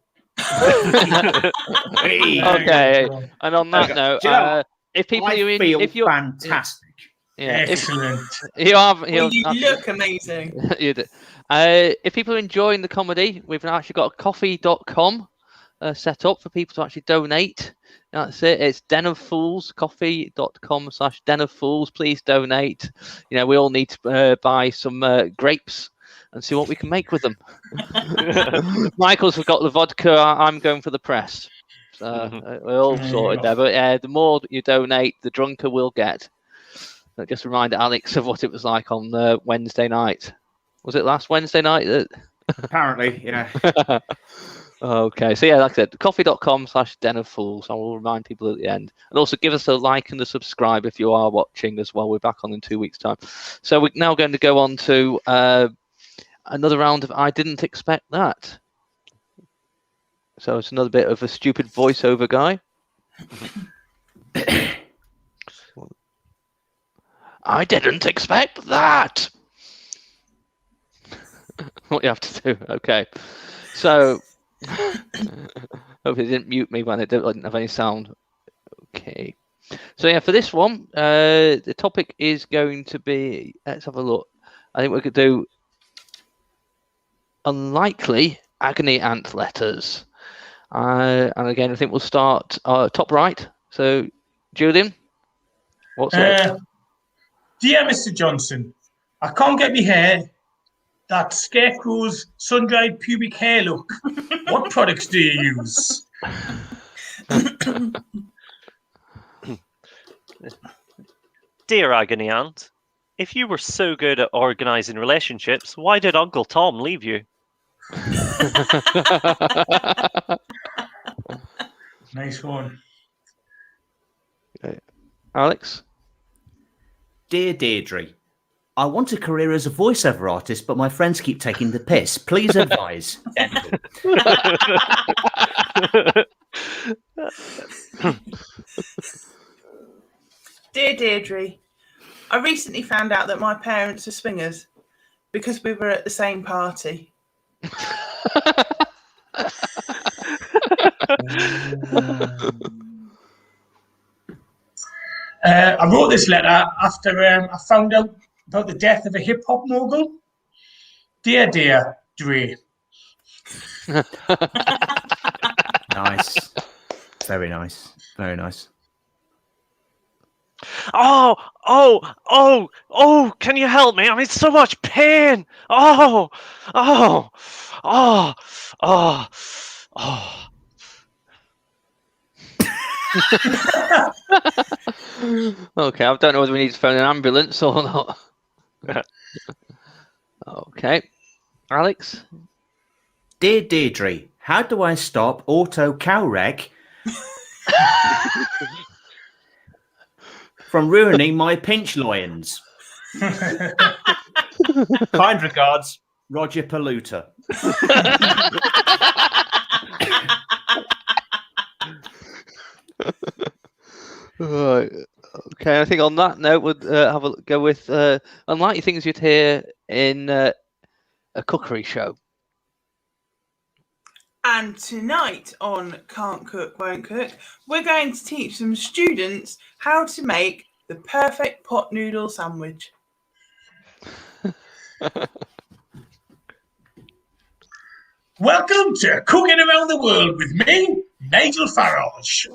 Okay, and on that note, if people are in, if you're fantastic, Excellent. You look amazing. You do. If people are enjoying the comedy, we've actually got a coffee.com set up for people to actually donate. That's it. It's Den of Fools, coffee.com/Den of Fools. Please donate. You know, we all need to buy some grapes and see what we can make with them. Michael's got the vodka. I'm going for the press. We're all sorted there. But the more you donate, the drunker we'll get. So just remind Alex of what it was like on Wednesday night. Was it last Wednesday night? Apparently, yeah. Okay, so yeah, like I said, coffee.com/Den of Fools. I will remind people at the end. And also give us a like and a subscribe if you are watching as well. We're back on in 2 weeks' time. So we're now going to go on to another round of I Didn't Expect That. So it's another bit of a stupid voiceover guy. I didn't expect that. What you have to do. Okay. So, hope it didn't mute me when it didn't have any sound. Okay. So yeah, for this one, the topic is going to be, let's have a look. I think we could do unlikely agony aunt letters. And again, I think we'll start top right. So, Julian, what's up? Dear Mr. Johnson, I can't get me hair. That scarecrow's sun-dried pubic hair look. What products do you use? Dear Agony Aunt, if you were so good at organising relationships, why did Uncle Tom leave you? Nice one. Alex? Dear Deirdre, I want a career as a voiceover artist, but my friends keep taking the piss. Please advise. Dental. Dear Deirdre, I recently found out that my parents are swingers because we were at the same party. I wrote this letter after I found out about the death of a hip hop mogul. Dear Dre. Nice. Very nice. Very nice. Oh, can you help me? I'm in so much pain. Oh. Okay, I don't know whether we need to phone an ambulance or not. Okay. Alex? Dear Deirdre, how do I stop auto cow wreck from ruining my pinch loins? Kind regards, Roger Palooter. Right. Okay, I think on that note, we'll have a go with unlikely things you'd hear in a cookery show. And tonight on Can't Cook, Won't Cook, we're going to teach some students how to make the perfect pot noodle sandwich. Welcome to Cooking Around the World with me, Nigel Farage.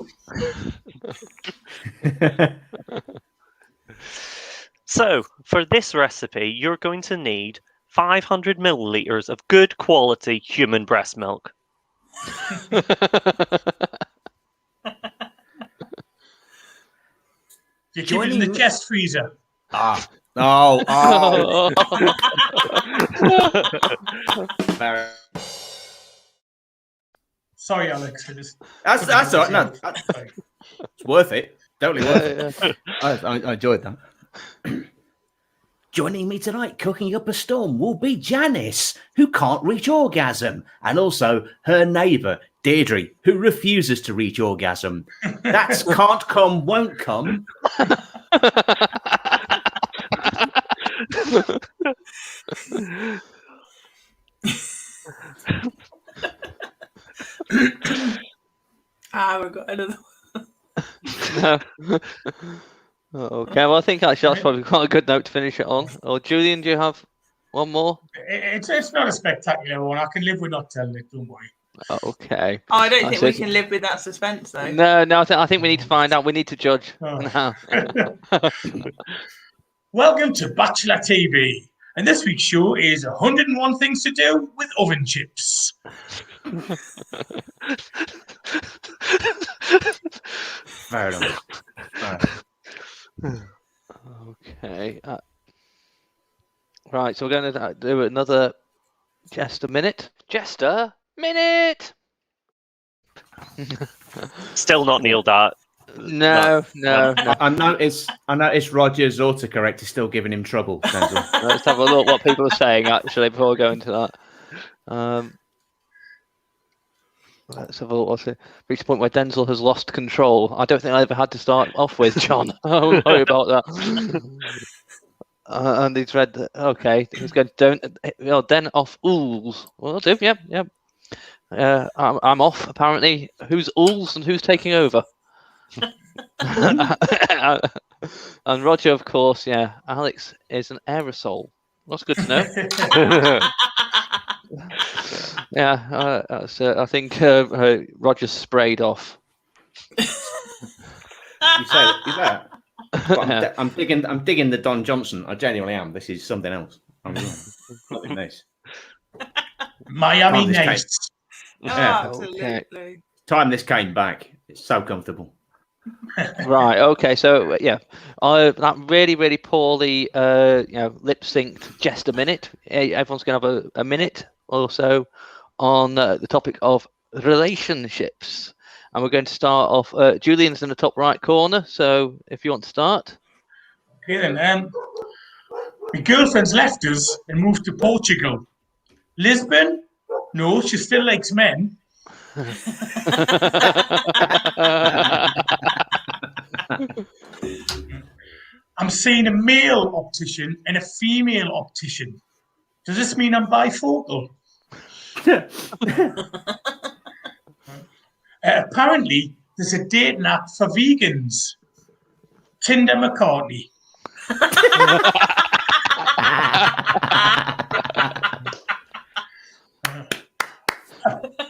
So, for this recipe, you're going to need 500 milliliters of good quality human breast milk. You keep it in the chest freezer. Sorry, Alex. That's all right. No, Sorry. it's worth it. Totally worth it. I enjoyed that. Joining me tonight cooking up a storm will be Janice, who can't reach orgasm, and also her neighbour, Deirdre, who refuses to reach orgasm. That's can't come, won't come. We've got another one. No. Okay, well, I think actually that's probably quite a good note to finish it on. Or Julian, do you have one more? It's not a spectacular one. I can live with not telling it. Don't worry. Okay. I don't think we says- can live with that suspense, though. No, I think we need to find out. We need to judge now. Welcome to Bachelor TV. And this week's show is 101 Things to Do with Oven Chips. Fair enough. Okay. Right, so we're going to do another Jester Minute. Jester Minute! Still not Neil Dart. No. I noticed Roger's autocorrect is still giving him trouble. Let's have a look what people are saying, actually, before we go into that. Let's have a look. What's it? Reached the point where Denzel has lost control. I don't think I ever had to start off with, John. Oh, sorry about that. And he's read, okay, he's going, den off ools. Well, I'll do, yep. I'm off, apparently. Who's ools and who's taking over? And Roger, of course, yeah. Alex is an aerosol. That's good to know. Yeah, I think Roger's sprayed off. You say that? But I'm digging the Don Johnson. I genuinely am. This is something else. I'm loving this. Miami Nice. Yeah. Absolutely. Okay. Time this came back. It's so comfortable. Right. Okay. So yeah, that really poorly, lip synced Jester Minute. Everyone's going to have a minute or so on the topic of relationships, and we're going to start off. Julian's in the top right corner. So if you want to start. Okay then. My girlfriend's left us and moved to Portugal. Lisbon? No, she still likes men. I'm seeing a male optician and a female optician. Does this mean I'm bifocal? Apparently, there's a dating app for vegans. Tinder McCartney.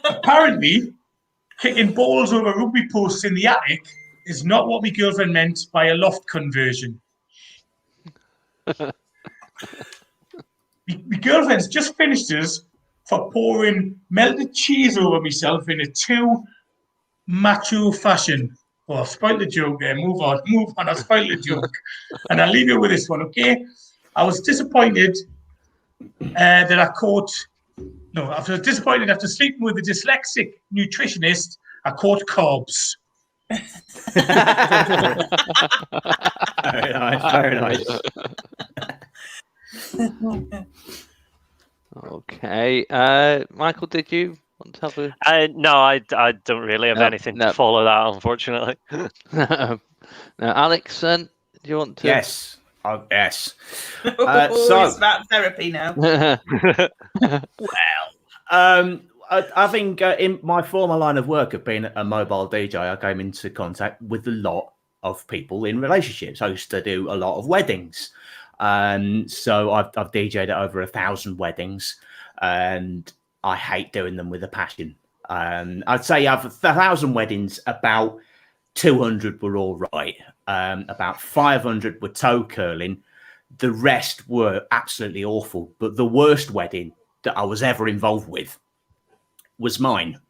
Apparently, kicking balls over rugby posts in the attic is not what my girlfriend meant by a loft conversion. My girlfriend's just finished us for pouring melted cheese over myself in a too macho fashion. Oh, I've spoiled the joke there. Move on. I've spoiled the joke. And I'll leave you with this one, okay? I was disappointed that I caught... No, I was disappointed after sleeping with a dyslexic nutritionist, I caught carbs. Very nice, very nice. Okay. Michael, did you want to have a... No, I don't really have anything to follow that, unfortunately. No, Alex, do you want to... Yes. Oh, yes. It's about therapy now. Having in my former line of work of being a mobile DJ, I came into contact with a lot of people in relationships. I used to do a lot of weddings. So I've DJ'd at over 1,000 weddings, and I hate doing them with a passion. I'd say of 1,000 weddings, about 200 were all right. About 500 were toe curling. The rest were absolutely awful. But the worst wedding that I was ever involved with was mine.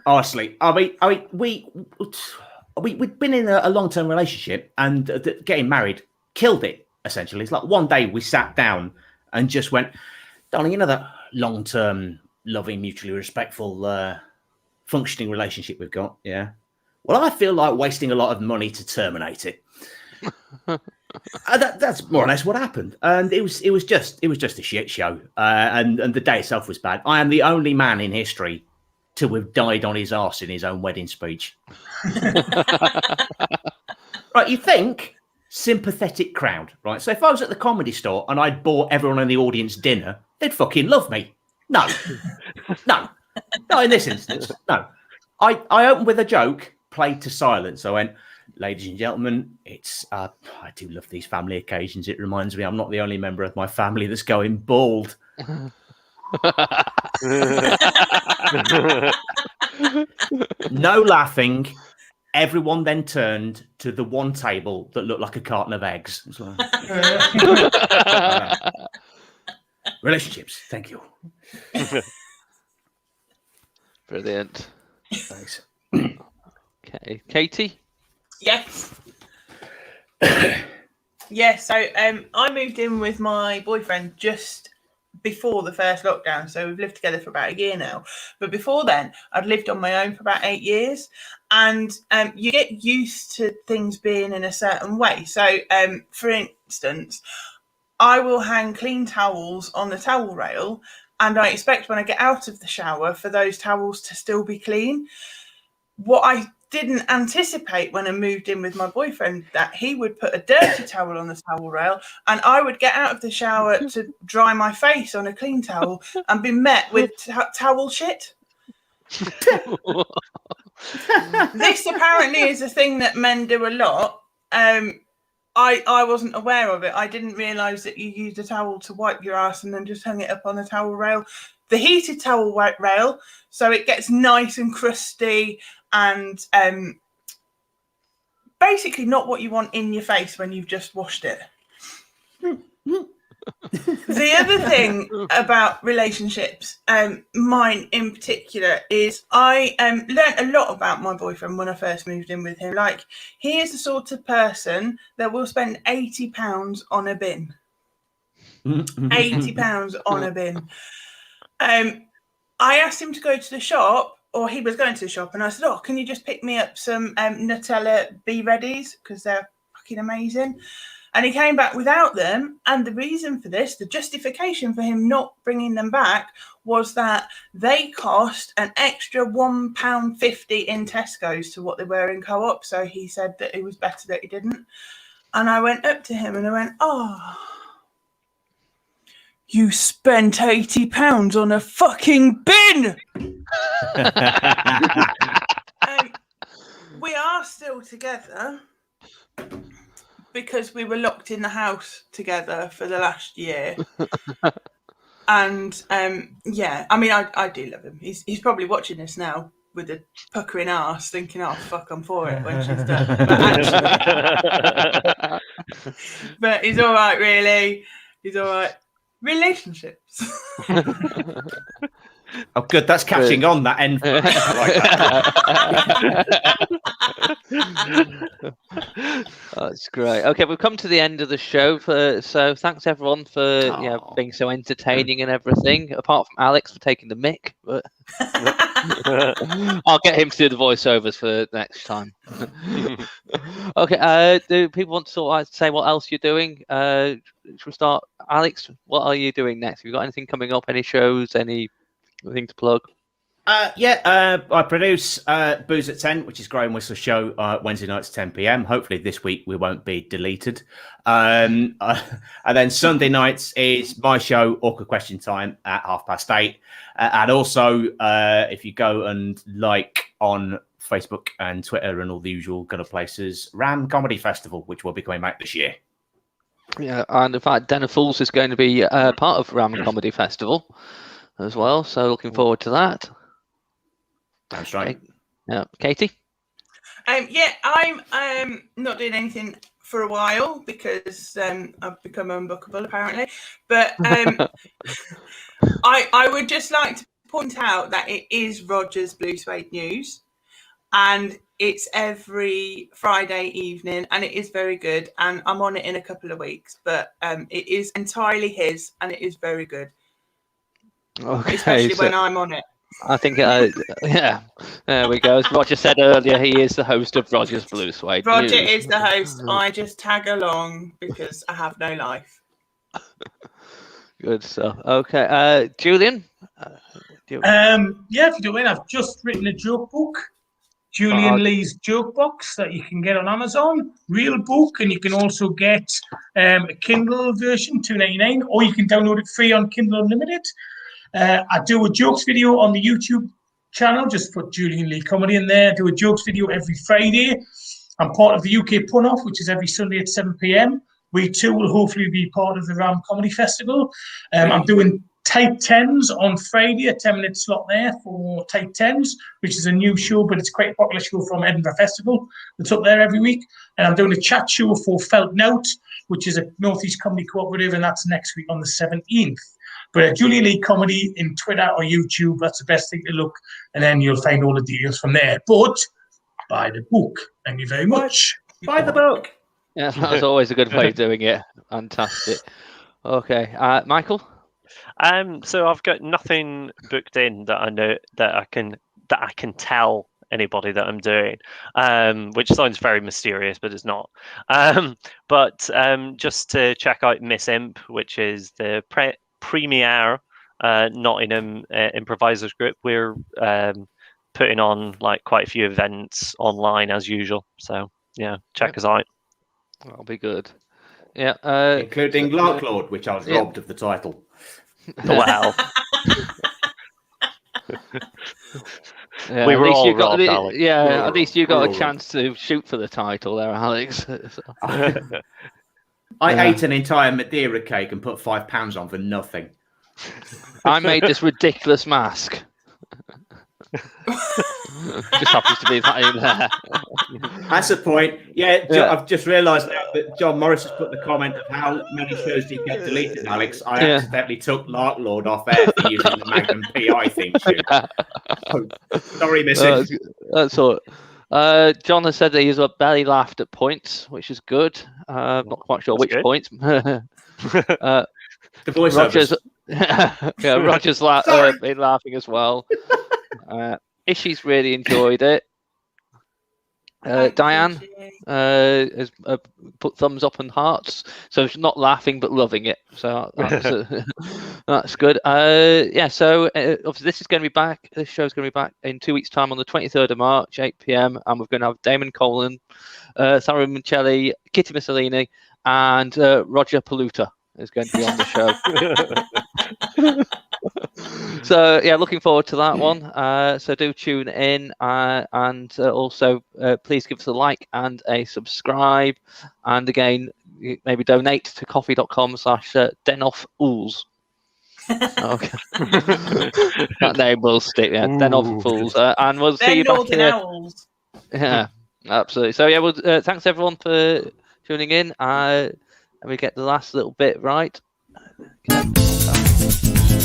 Honestly, I mean, we'd been in a long-term relationship, and getting married killed it. Essentially, it's like one day we sat down and just went, "Darling, you know that long-term, loving, mutually respectful, functioning relationship we've got, yeah? Well, I feel like wasting a lot of money to terminate it." That's more or less what happened, and it was just a shit show. And the day itself was bad. I am the only man in history to have died on his arse in his own wedding speech. Right, you think sympathetic crowd, right? So if I was at the Comedy Store and I'd bought everyone in the audience dinner, they'd fucking love me. No, not in this instance. No, I opened with a joke, played to silence. I went, "Ladies and gentlemen, it's I do love these family occasions. It reminds me I'm not the only member of my family that's going bald." No laughing. Everyone then turned to the one table that looked like a carton of eggs. Relationships. Thank you. Brilliant. Thanks. Okay, Katie? Yes. So I moved in with my boyfriend just before the first lockdown. So we've lived together for about a year now. But before then, I'd lived on my own for about 8 years. And you get used to things being in a certain way. So, for instance, I will hang clean towels on the towel rail, and I expect when I get out of the shower for those towels to still be clean. What I didn't anticipate when I moved in with my boyfriend, that he would put a dirty towel on the towel rail and I would get out of the shower to dry my face on a clean towel and be met with towel shit. This apparently is a thing that men do a lot. I wasn't aware of it. I didn't realise that you used a towel to wipe your ass and then just hung it up on the towel rail. The heated towel rail, so it gets nice and crusty and basically not what you want in your face when you've just washed it. The other thing about relationships, mine in particular, is I learnt a lot about my boyfriend when I first moved in with him. Like, he is the sort of person that will spend £80 on a bin. £80 on a bin. I asked him to go to the shop or he was going to the shop, and I said, "Oh, can you just pick me up some Nutella Be Readies because they're fucking amazing." And he came back without them. And the reason for this, the justification for him not bringing them back, was that they cost an extra £1.50 in Tesco's to what they were in Co-op. So he said that it was better that he didn't. And I went up to him and I went, "Oh, you spent £80 on a fucking bin." We are still together because we were locked in the house together for the last year. And yeah, I mean, I do love him. He's probably watching this now with a puckering arse thinking, "Oh, fuck, I'm for it," when she's done. But he's all right, really. He's all right. Relationships. Oh, good. That's catching on, that end. That's great. Okay, we've come to the end of the show. So thanks everyone for being so entertaining and everything. Apart from Alex for taking the mic, but I'll get him to do the voiceovers for next time. Okay. Do people want to say what else you're doing? Should we start, Alex? What are you doing next? Have you got anything coming up? Any shows? Anything to plug? I produce Booze at 10, which is Graham Whistler's show, Wednesday nights 10 p.m. Hopefully this week we won't be deleted. And then Sunday nights is my show, Awkward Question Time, at 8:30. And also, if you go and like on Facebook and Twitter and all the usual kind of places, Ram Comedy Festival, which will be coming back this year. Yeah, and in fact, Den of Fools is going to be part of Ram Comedy Festival as well. So looking forward to that. That's right. Yeah, Katie? Yeah, I'm not doing anything for a while because I've become unbookable apparently. But I would just like to point out that it is Roger's Blue Suede News, and it's every Friday evening, and it is very good. And I'm on it in a couple of weeks, but it is entirely his, and it is very good. Okay, especially when I'm on it. I think, yeah, there we go. As Roger said earlier, he is the host of Roger's Blue Suede Roger News. is the host. I just tag along because I have no life. Good stuff. Okay, Julian? Yeah, if you don't mind, I've just written a joke book, Julian Lee's Joke Box, that you can get on Amazon. Real book, and you can also get a Kindle version, $2.99, or you can download it free on Kindle Unlimited. I do a jokes video on the YouTube channel. Just put Julian Lee Comedy in there. I do a jokes video every Friday. I'm part of the UK Pun-Off, which is every Sunday at 7 p.m. We too will hopefully be part of the Ram Comedy Festival. I'm doing Type 10s on Friday, a 10-minute slot there for Type 10s, which is a new show, but it's quite a popular show from Edinburgh Festival. It's up there every week. And I'm doing a chat show for Felt Nout, which is a North East Comedy Cooperative, and that's next week on the 17th. But Julian Lee Comedy in Twitter or YouTube, that's the best thing to look, and then you'll find all the details from there. But buy the book. Thank you very much. Buy the book. Yeah, that's always a good way of doing it. Fantastic. Okay, Michael? So I've got nothing booked in that I know that I can tell anybody that I'm doing, which sounds very mysterious, but it's not. But just to check out Miss Imp, which is the premier Nottingham improvisers group. We're putting on like quite a few events online as usual. So yeah, check us out. That'll be good. Yeah, including Lark Lord, which I was robbed of the title. Well, yeah, we were all robbed, Alex. Yeah, at least you got a chance to shoot for the title there, Alex. I ate an entire Madeira cake and put £5 on for nothing. I made this ridiculous mask. Just happens to be that in there. That's the point. Yeah, I've just realised now that John Morris has put the comment of how many shows did get deleted, Alex. I accidentally took Lark Lord off air for using the Magnum PI theme tune. Sorry, missing. That's all. John has said that he's barely laughed at points, which is good. Not quite sure which points. The voiceovers. Roger's been laughing as well. Ishi's really enjoyed it. Diane has put thumbs up and hearts, so she's not laughing but loving it. So that's good. Yeah. So obviously this is going to be back. This show's going to be back in 2 weeks' time on the 23rd of March, 8 p.m. And we're going to have Damon Colan, Sarah Mincelli, Kitty Mussolini, and Roger Paluta is going to be on the show. So yeah, looking forward to that one. So do tune in, and also please give us a like and a subscribe, and again maybe donate to coffee.com/denoffools. Okay. That name will stick. Yeah, Denoff Fools, and we'll see you back here. Owls. Yeah, absolutely. So yeah, well, thanks everyone for tuning in. And we get the last little bit right. Okay.